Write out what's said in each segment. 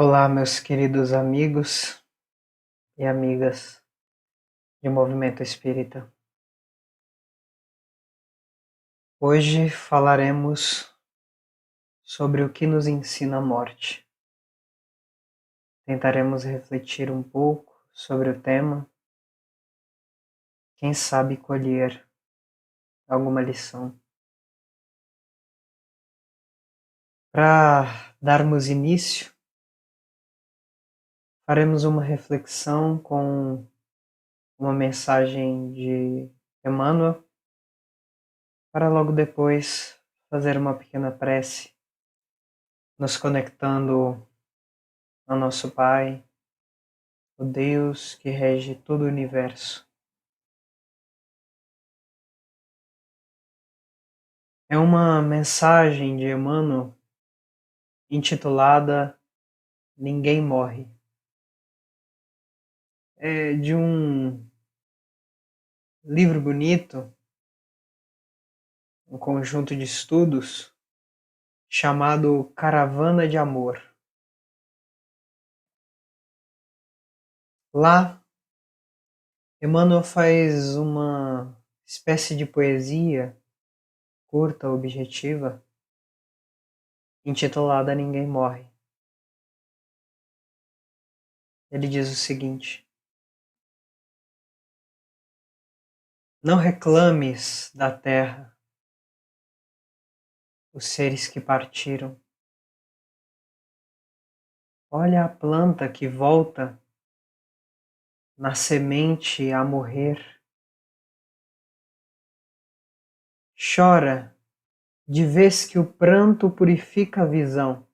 Olá, meus queridos amigos e amigas de Movimento Espírita. Hoje falaremos sobre o que nos ensina a morte. Tentaremos refletir um pouco sobre o tema, quem sabe colher alguma lição. Para darmos início, faremos uma reflexão com uma mensagem de Emmanuel, para logo depois fazer uma pequena prece, nos conectando ao nosso Pai, o Deus que rege todo o universo. É uma mensagem de Emmanuel intitulada Ninguém Morre. É de um livro bonito, um conjunto de estudos chamado Caravana de Amor. Lá, Emmanuel faz uma espécie de poesia curta, objetiva, intitulada Ninguém Morre. Ele diz o seguinte: não reclames da terra os seres que partiram. Olha a planta que volta na semente a morrer. Chora de vez que o pranto purifica a visão.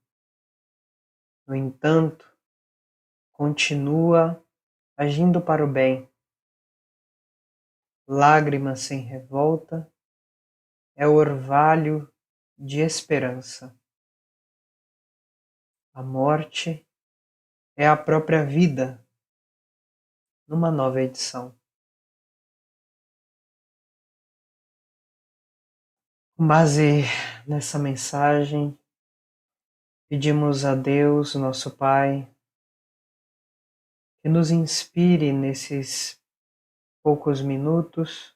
No entanto, continua agindo para o bem. Lágrima sem revolta é o orvalho de esperança. A morte é a própria vida, numa nova edição. Com base nessa mensagem, pedimos a Deus, nosso Pai, que nos inspire nesses poucos minutos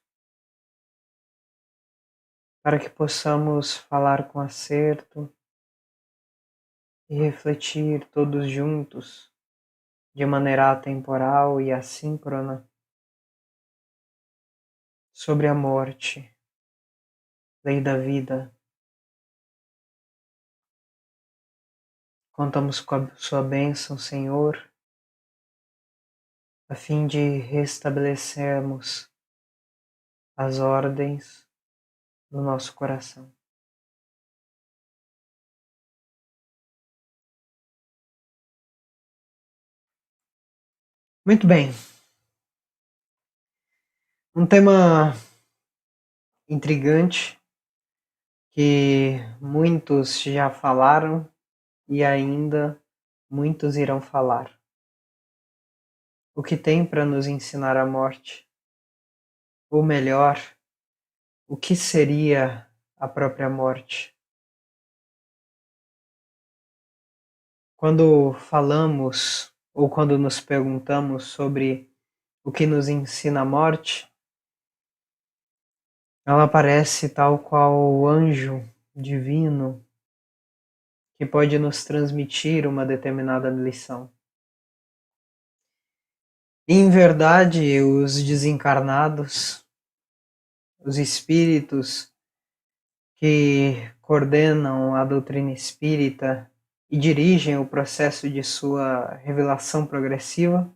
para que possamos falar com acerto e refletir todos juntos, de maneira atemporal e assíncrona, sobre a morte, lei da vida. Contamos com a sua bênção, Senhor, a fim de restabelecermos as ordens do nosso coração. Muito bem. Um tema intrigante que muitos já falaram e ainda muitos irão falar. O que tem para nos ensinar a morte? Ou melhor, o que seria a própria morte? Quando falamos ou quando nos perguntamos sobre o que nos ensina a morte, ela parece tal qual o anjo divino que pode nos transmitir uma determinada lição. Em verdade, os desencarnados, os espíritos que coordenam a doutrina espírita e dirigem o processo de sua revelação progressiva,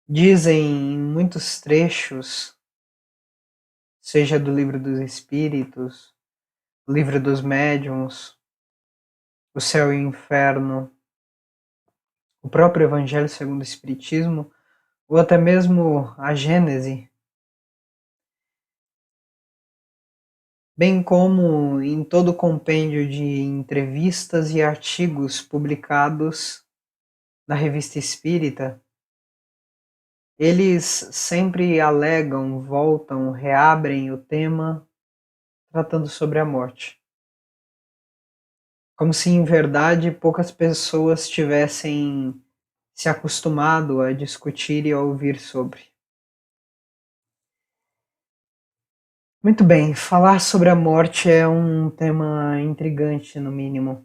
dizem em muitos trechos, seja do Livro dos Espíritos, o Livro dos Médiuns, o Céu e o Inferno, o próprio Evangelho segundo o Espiritismo, ou até mesmo a Gênese, bem como em todo o compêndio de entrevistas e artigos publicados na Revista Espírita, eles sempre alegam, voltam, reabrem o tema tratando sobre a morte. como se em verdade poucas pessoas tivessem se acostumado a discutir e a ouvir sobre. Muito bem, falar sobre a morte é um tema intrigante, no mínimo.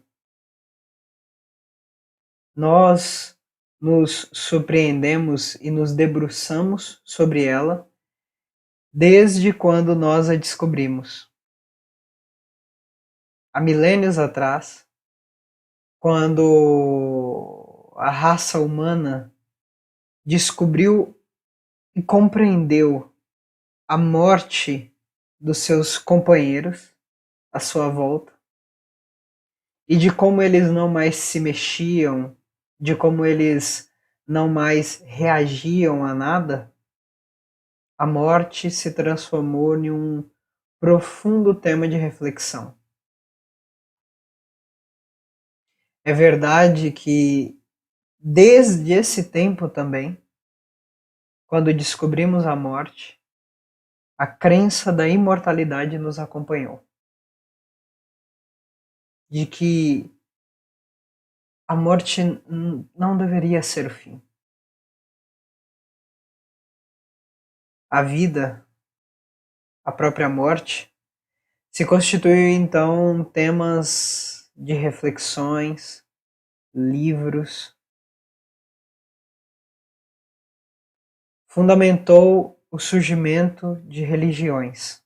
Nós nos surpreendemos e nos debruçamos sobre ela desde quando nós a descobrimos. Há milênios atrás, quando a raça humana descobriu e compreendeu a morte dos seus companheiros à sua volta e de como eles não mais se mexiam, de como eles não mais reagiam a nada, a morte se transformou em um profundo tema de reflexão. É verdade que desde esse tempo também, quando descobrimos a morte, a crença da imortalidade nos acompanhou. De que a morte não deveria ser o fim. A vida, a própria morte, se constituiu então temas de reflexões, livros, fundamentou o surgimento de religiões.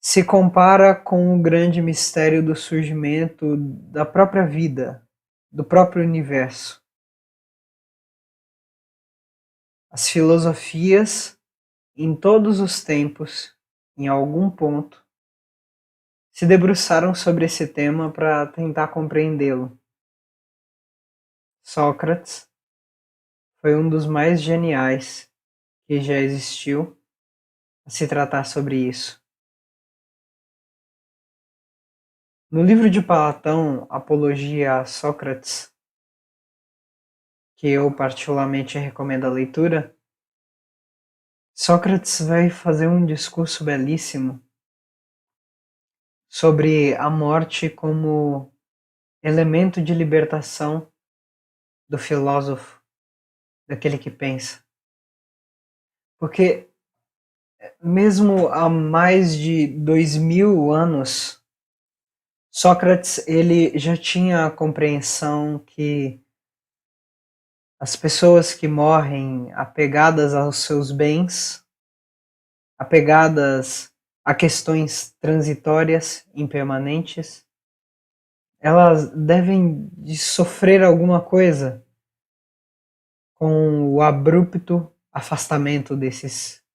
Se compara com o grande mistério do surgimento da própria vida, do próprio universo. As filosofias, em todos os tempos, em algum ponto, se debruçaram sobre esse tema para tentar compreendê-lo. Sócrates foi um dos mais geniais que já existiu a se tratar sobre isso. No livro de Platão, Apologia a Sócrates, que eu particularmente recomendo a leitura, Sócrates vai fazer um discurso belíssimo sobre a morte como elemento de libertação do filósofo, daquele que pensa. Porque mesmo há mais de 2000 anos, Sócrates ele já tinha a compreensão que as pessoas que morrem apegadas aos seus bens, apegadas a questões transitórias, impermanentes, elas devem de sofrer alguma coisa com o abrupto afastamento desses.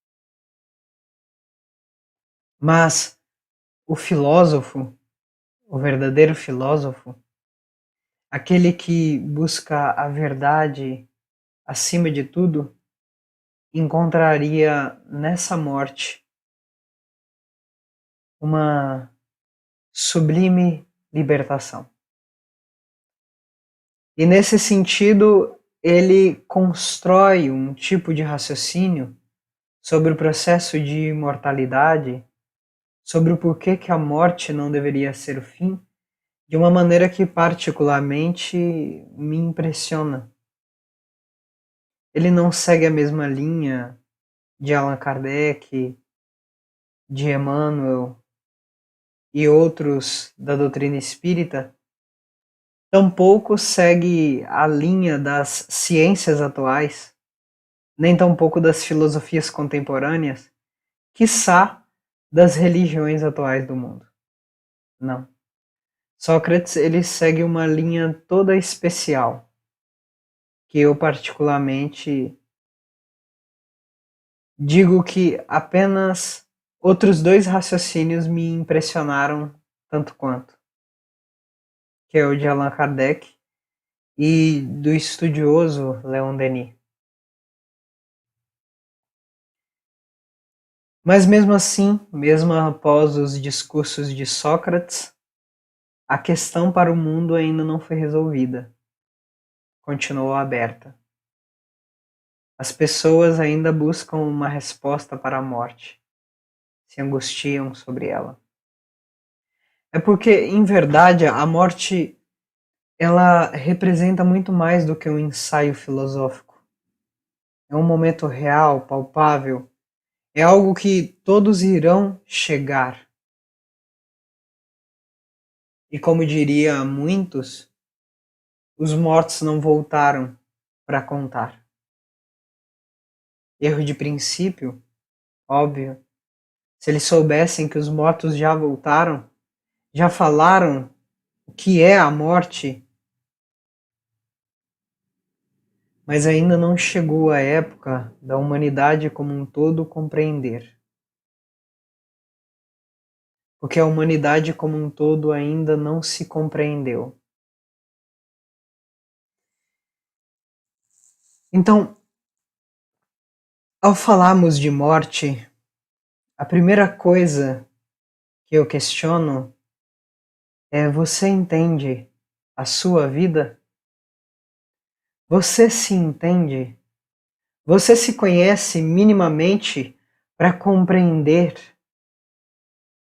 Mas o filósofo, o verdadeiro filósofo, aquele que busca a verdade acima de tudo, encontraria nessa morte uma sublime libertação. E nesse sentido, ele constrói um tipo de raciocínio sobre o processo de imortalidade, sobre o porquê que a morte não deveria ser o fim, de uma maneira que particularmente me impressiona. Ele não segue a mesma linha de Allan Kardec, de Emmanuel e outros da doutrina espírita, tampouco segue a linha das ciências atuais, nem tampouco das filosofias contemporâneas, quiçá das religiões atuais do mundo. Não. Sócrates ele segue uma linha toda especial, que eu particularmente digo que apenas outros dois raciocínios me impressionaram tanto quanto, que é o de Allan Kardec e do estudioso Leon Denis. Mas mesmo assim, mesmo após os discursos de Sócrates, a questão para o mundo ainda não foi resolvida. Continuou aberta. As pessoas ainda buscam uma resposta para a morte, se angustiam sobre ela. É porque, em verdade, a morte ela representa muito mais do que um ensaio filosófico. É um momento real, palpável. É algo que todos irão chegar. E como diria muitos, os mortos não voltaram para contar. Erro de princípio, óbvio. Se eles soubessem que os mortos já voltaram, já falaram o que é a morte, mas ainda não chegou a época da humanidade como um todo compreender. Porque a humanidade como um todo ainda não se compreendeu. Então, ao falarmos de morte, a primeira coisa que eu questiono é: você entende a sua vida? Você se entende? Você se conhece minimamente para compreender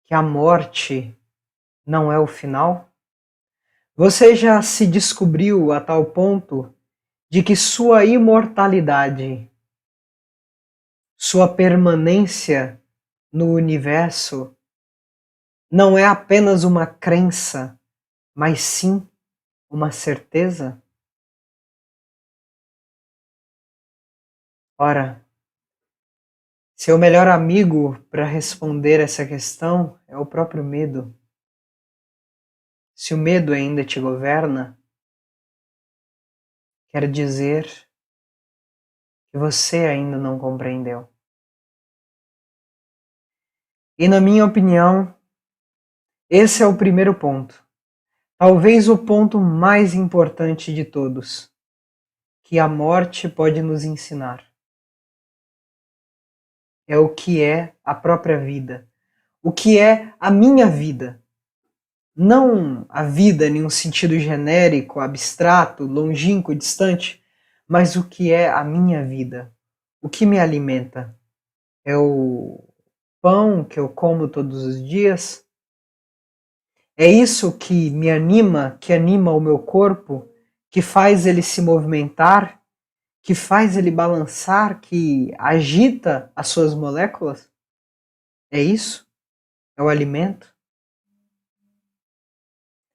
que a morte não é o final? Você já se descobriu a tal ponto de que sua imortalidade, sua permanência no universo, não é apenas uma crença, mas sim uma certeza? Ora, seu melhor amigo para responder essa questão é o próprio medo. Se o medo ainda te governa, quer dizer que você ainda não compreendeu. E na minha opinião, esse é o primeiro ponto. Talvez o ponto mais importante de todos, que a morte pode nos ensinar. É o que é a própria vida. O que é a minha vida. Não a vida em um sentido genérico, abstrato, longínquo, distante, mas o que é a minha vida. O que me alimenta. É o pão que eu como todos os dias? É isso que me anima, que anima o meu corpo, que faz ele se movimentar, que faz ele balançar, que agita as suas moléculas? É isso? É o alimento?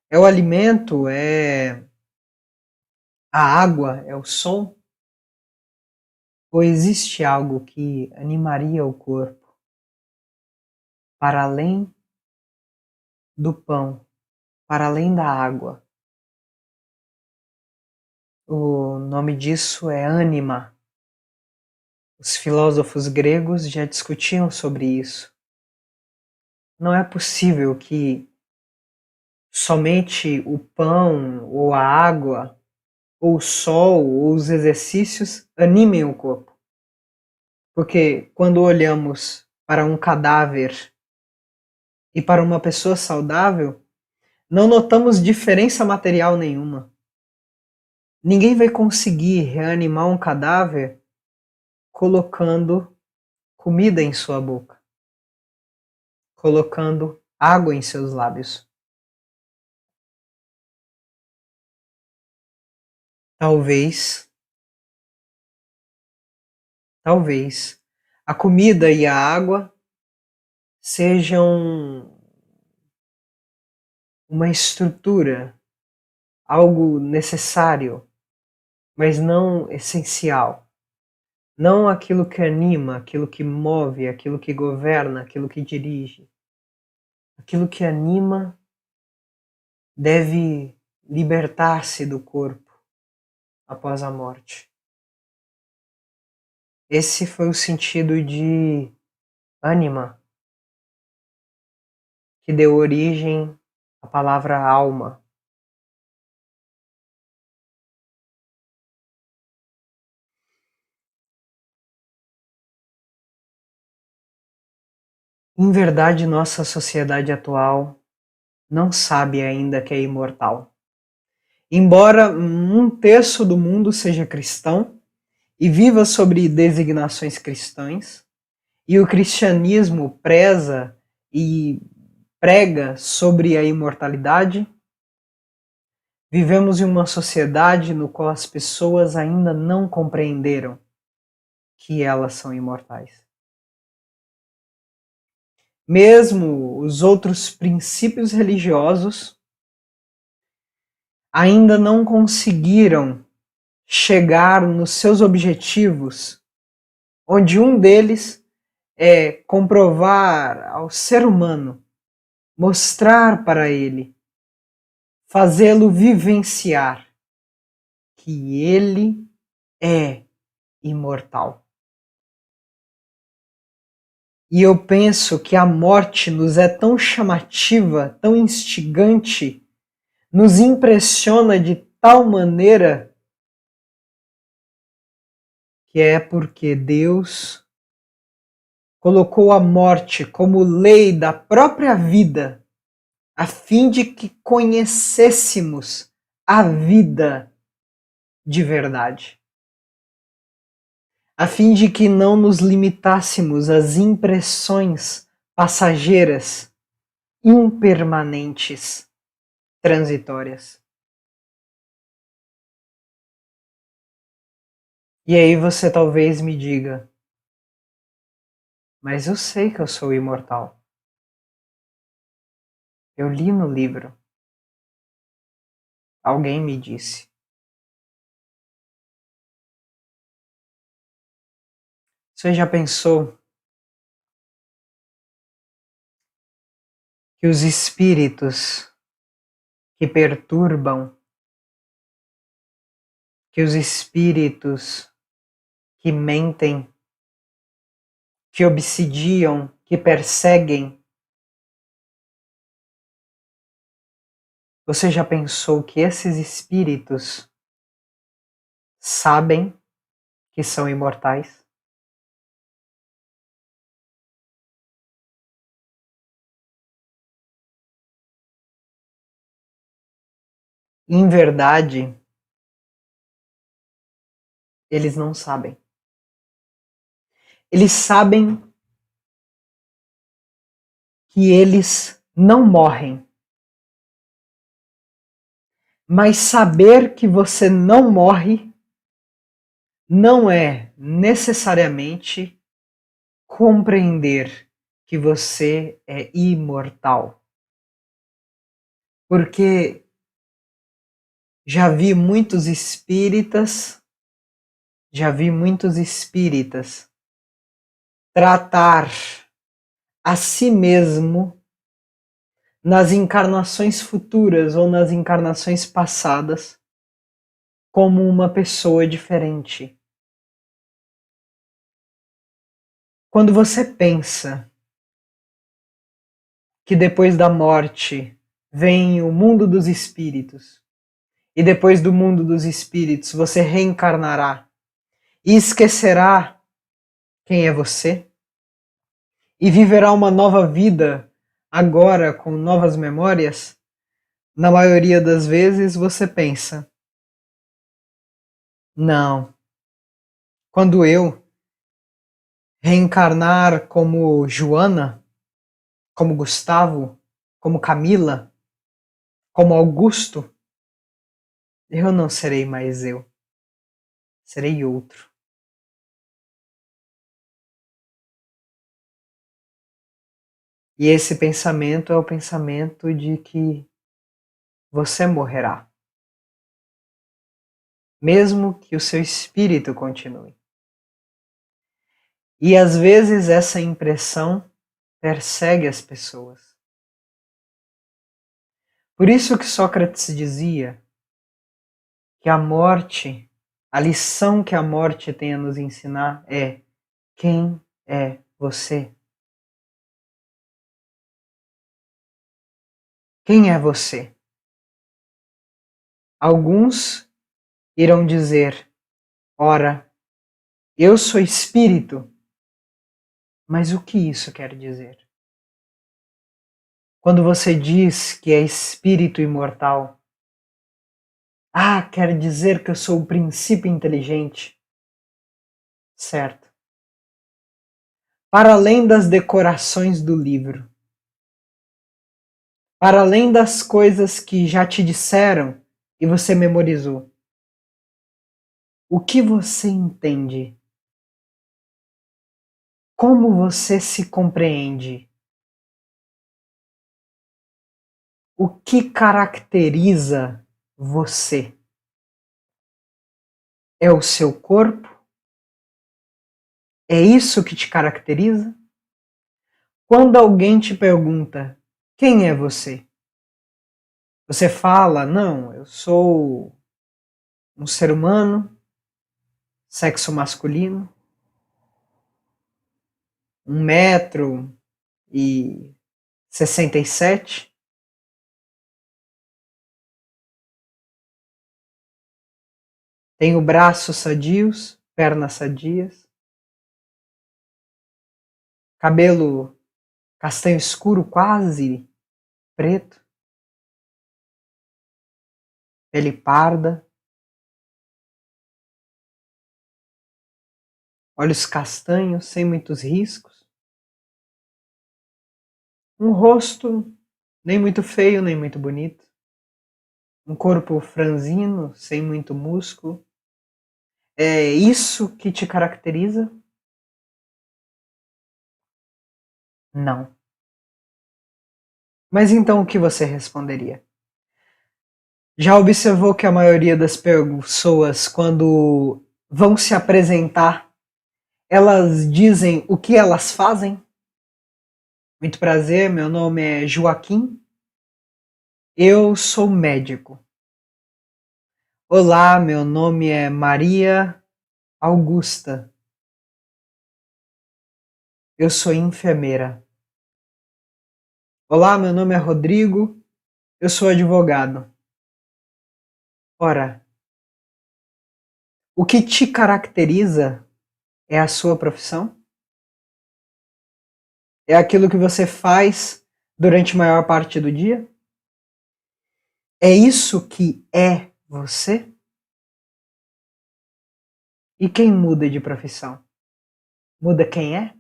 É o alimento? É a água? É o som? Ou existe algo que animaria o corpo para além do pão, para além da água? O nome disso é ânima. Os filósofos gregos já discutiam sobre isso. Não é possível que somente o pão, ou a água, ou o sol, ou os exercícios animem o corpo. Porque quando olhamos para um cadáver e para uma pessoa saudável, não notamos diferença material nenhuma. Ninguém vai conseguir reanimar um cadáver colocando comida em sua boca, colocando água em seus lábios. Talvez a comida e a água sejam uma estrutura, algo necessário, mas não essencial. Não aquilo que anima, aquilo que move, aquilo que governa, aquilo que dirige. Aquilo que anima deve libertar-se do corpo após a morte. Esse foi o sentido de ânima, que deu origem à palavra alma. Em verdade, nossa sociedade atual não sabe ainda que é imortal. Embora um terço do mundo seja cristão e viva sobre designações cristãs, e o cristianismo preza e prega sobre a imortalidade, vivemos em uma sociedade no qual as pessoas ainda não compreenderam que elas são imortais. Mesmo os outros princípios religiosos ainda não conseguiram chegar nos seus objetivos, onde um deles é comprovar ao ser humano, mostrar para ele, fazê-lo vivenciar que ele é imortal. E eu penso que a morte nos é tão chamativa, tão instigante, nos impressiona de tal maneira que é porque Deus colocou a morte como lei da própria vida, a fim de que conhecêssemos a vida de verdade, a fim de que não nos limitássemos às impressões passageiras, impermanentes, transitórias. E aí você talvez me diga, mas eu sei que eu sou imortal. Eu li no livro. Alguém me disse. Você já pensou que os espíritos que perturbam, que os espíritos que mentem, que obsidiam, que perseguem, você já pensou que esses espíritos sabem que são imortais? Em verdade, eles não sabem. Eles sabem que eles não morrem. Mas saber que você não morre não é necessariamente compreender que você é imortal. Porque já vi muitos espíritas tratar a si mesmo nas encarnações futuras ou nas encarnações passadas como uma pessoa diferente. Quando você pensa que depois da morte vem o mundo dos espíritos, e depois do mundo dos espíritos você reencarnará e esquecerá quem é você, e viverá uma nova vida agora com novas memórias, na maioria das vezes você pensa, não, quando eu reencarnar como Joana, como Gustavo, como Camila, como Augusto, eu não serei mais eu, serei outro. E esse pensamento é o pensamento de que você morrerá, mesmo que o seu espírito continue. E às vezes essa impressão persegue as pessoas. Por isso que Sócrates dizia que a morte, a lição que a morte tem a nos ensinar é: quem é você? Quem é você? Alguns irão dizer: ora, eu sou espírito. Mas o que isso quer dizer? Quando você diz que é espírito imortal, quer dizer que eu sou o princípio inteligente. Certo. Para além das decorações do livro, para além das coisas que já te disseram e você memorizou. O que você entende? Como você se compreende? O que caracteriza você? É o seu corpo? É isso que te caracteriza? Quando alguém te pergunta, quem é você? Você fala, não, eu sou um ser humano, sexo masculino, 1,67 m, tenho braços sadios, pernas sadias, cabelo castanho escuro, quase preto, pele parda, olhos castanhos, sem muitos riscos, um rosto nem muito feio, nem muito bonito, um corpo franzino, sem muito músculo. É isso que te caracteriza? Não. Mas então o que você responderia? Já observou que a maioria das pessoas, quando vão se apresentar, elas dizem o que elas fazem? Muito prazer, meu nome é Joaquim, eu sou médico. Olá, meu nome é Maria Augusta, eu sou enfermeira. Olá, meu nome é Rodrigo, eu sou advogado. Ora, o que te caracteriza é a sua profissão? É aquilo que você faz durante a maior parte do dia? É isso que é você? E quem muda de profissão? Muda quem é?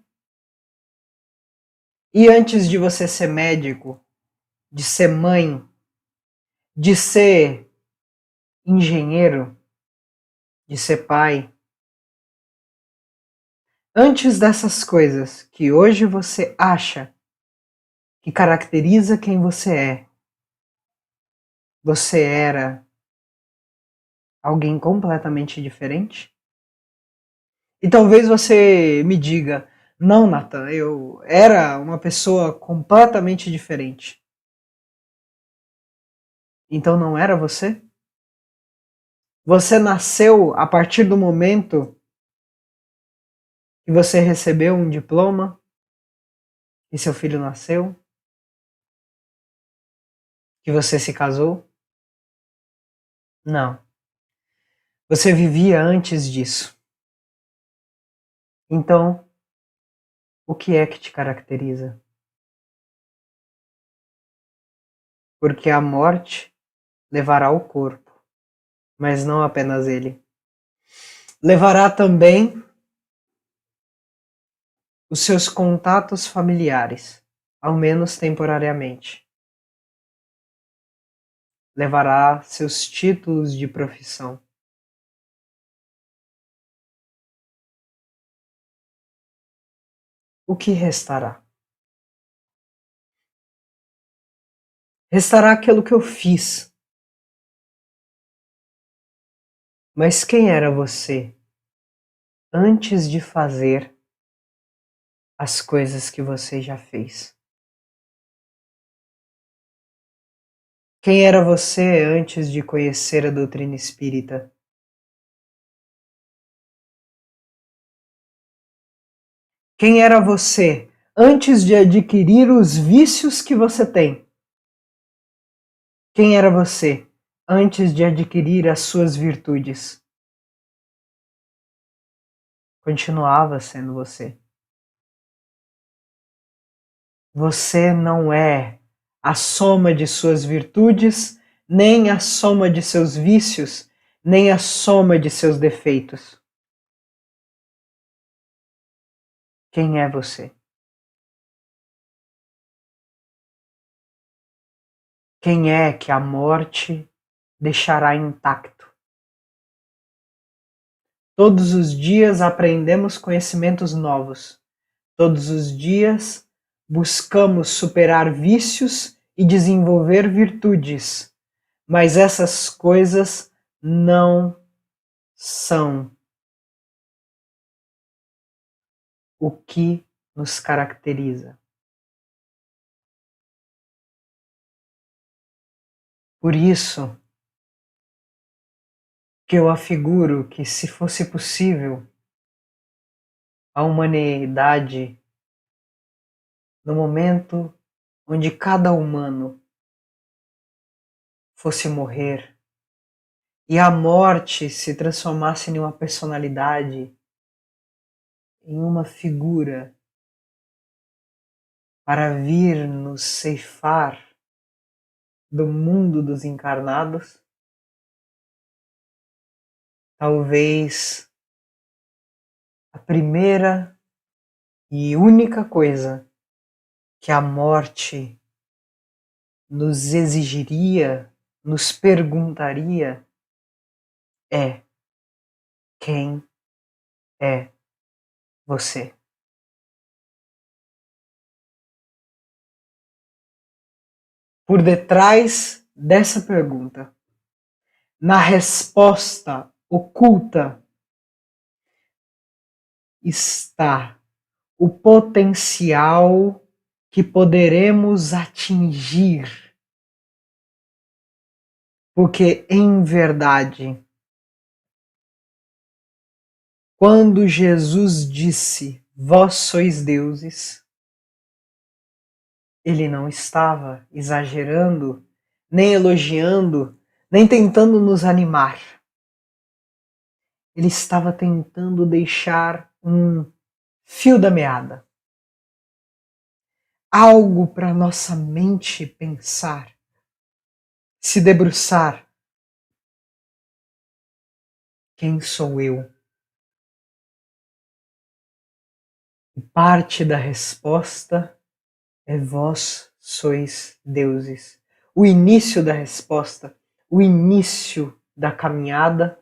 E antes de você ser médico, de ser mãe, de ser engenheiro, de ser pai, antes dessas coisas que hoje você acha que caracteriza quem você era alguém completamente diferente? E talvez você me diga, não, Nathan, eu era uma pessoa completamente diferente. Então não era você? Você nasceu a partir do momento que você recebeu um diploma e seu filho nasceu? Que você se casou? Não. Você vivia antes disso. Então, o que é que te caracteriza? Porque a morte levará o corpo, mas não apenas ele. Levará também os seus contatos familiares, ao menos temporariamente. Levará seus títulos de profissão. O que restará? Restará aquilo que eu fiz. Mas quem era você antes de fazer as coisas que você já fez? Quem era você antes de conhecer a doutrina espírita? Quem era você antes de adquirir os vícios que você tem? Quem era você antes de adquirir as suas virtudes? Continuava sendo você. Você não é a soma de suas virtudes, nem a soma de seus vícios, nem a soma de seus defeitos. Quem é você? Quem é que a morte deixará intacto? Todos os dias aprendemos conhecimentos novos. Todos os dias buscamos superar vícios e desenvolver virtudes. Mas essas coisas não são o que nos caracteriza. Por isso que eu afiguro que, se fosse possível, a humanidade, no momento onde cada humano fosse morrer e a morte se transformasse em uma personalidade, em uma figura para vir nos ceifar do mundo dos encarnados, talvez a primeira e única coisa que a morte nos exigiria, nos perguntaria é: quem é você? Por detrás dessa pergunta, na resposta oculta, está o potencial que poderemos atingir. Porque, em verdade, quando Jesus disse: "Vós sois deuses", ele não estava exagerando, nem elogiando, nem tentando nos animar. Ele estava tentando deixar um fio da meada. Algo para nossa mente pensar, se debruçar. Quem sou eu? E parte da resposta é: vós sois deuses. O início da resposta, o início da caminhada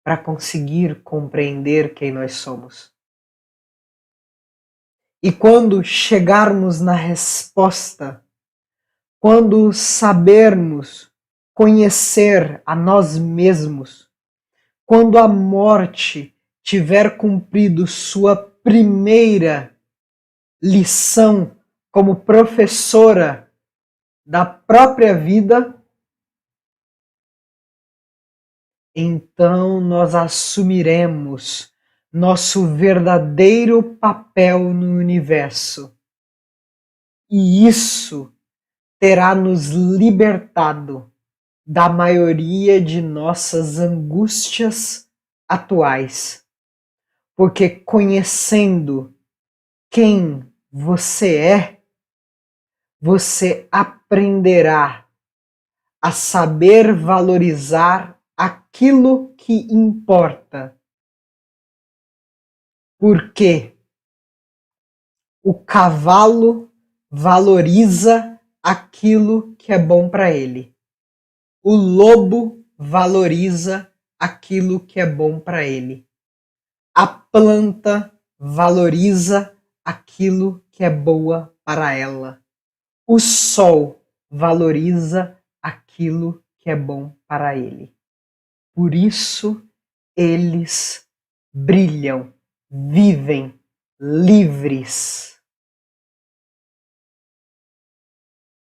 para conseguir compreender quem nós somos. E quando chegarmos na resposta, quando sabermos conhecer a nós mesmos, quando a morte tiver cumprido sua primeira lição como professora da própria vida, então nós assumiremos nosso verdadeiro papel no universo. E isso terá nos libertado da maioria de nossas angústias atuais. Porque conhecendo quem você é, você aprenderá a saber valorizar aquilo que importa. Porque o cavalo valoriza aquilo que é bom para ele. O lobo valoriza aquilo que é bom para ele. A planta valoriza aquilo que é boa para ela. O sol valoriza aquilo que é bom para ele. Por isso eles brilham, vivem livres.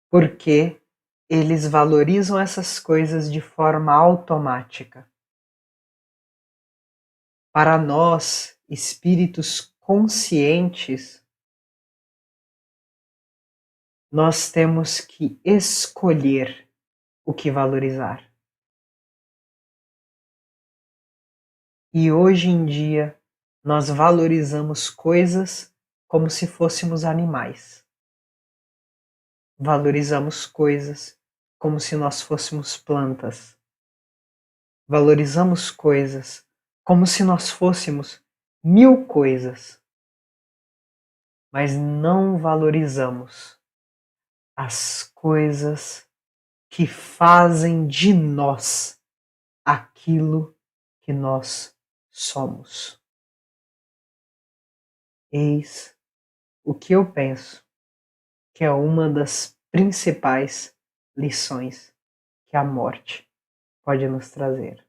Porque eles valorizam essas coisas de forma automática. Para nós, espíritos conscientes, nós temos que escolher o que valorizar. E hoje em dia, nós valorizamos coisas como se fôssemos animais. Valorizamos coisas como se nós fôssemos plantas. Valorizamos coisas como se nós fôssemos 1000 coisas. Mas não valorizamos as coisas que fazem de nós aquilo que nós somos. Eis o que eu penso que é uma das principais lições que a morte pode nos trazer.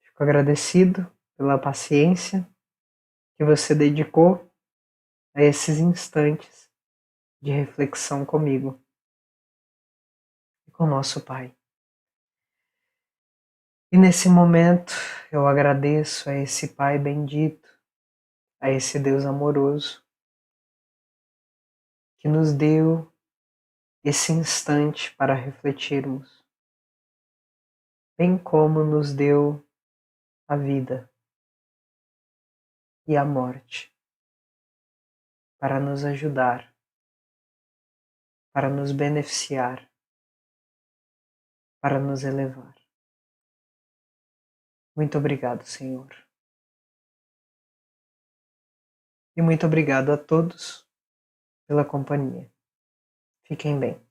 Fico agradecido pela paciência que você dedicou a esses instantes de reflexão comigo e com nosso Pai. E nesse momento eu agradeço a esse Pai bendito, a esse Deus amoroso, que nos deu esse instante para refletirmos, bem como nos deu a vida e a morte, para nos ajudar, para nos beneficiar, para nos elevar. Muito obrigado, Senhor. E muito obrigado a todos pela companhia. Fiquem bem.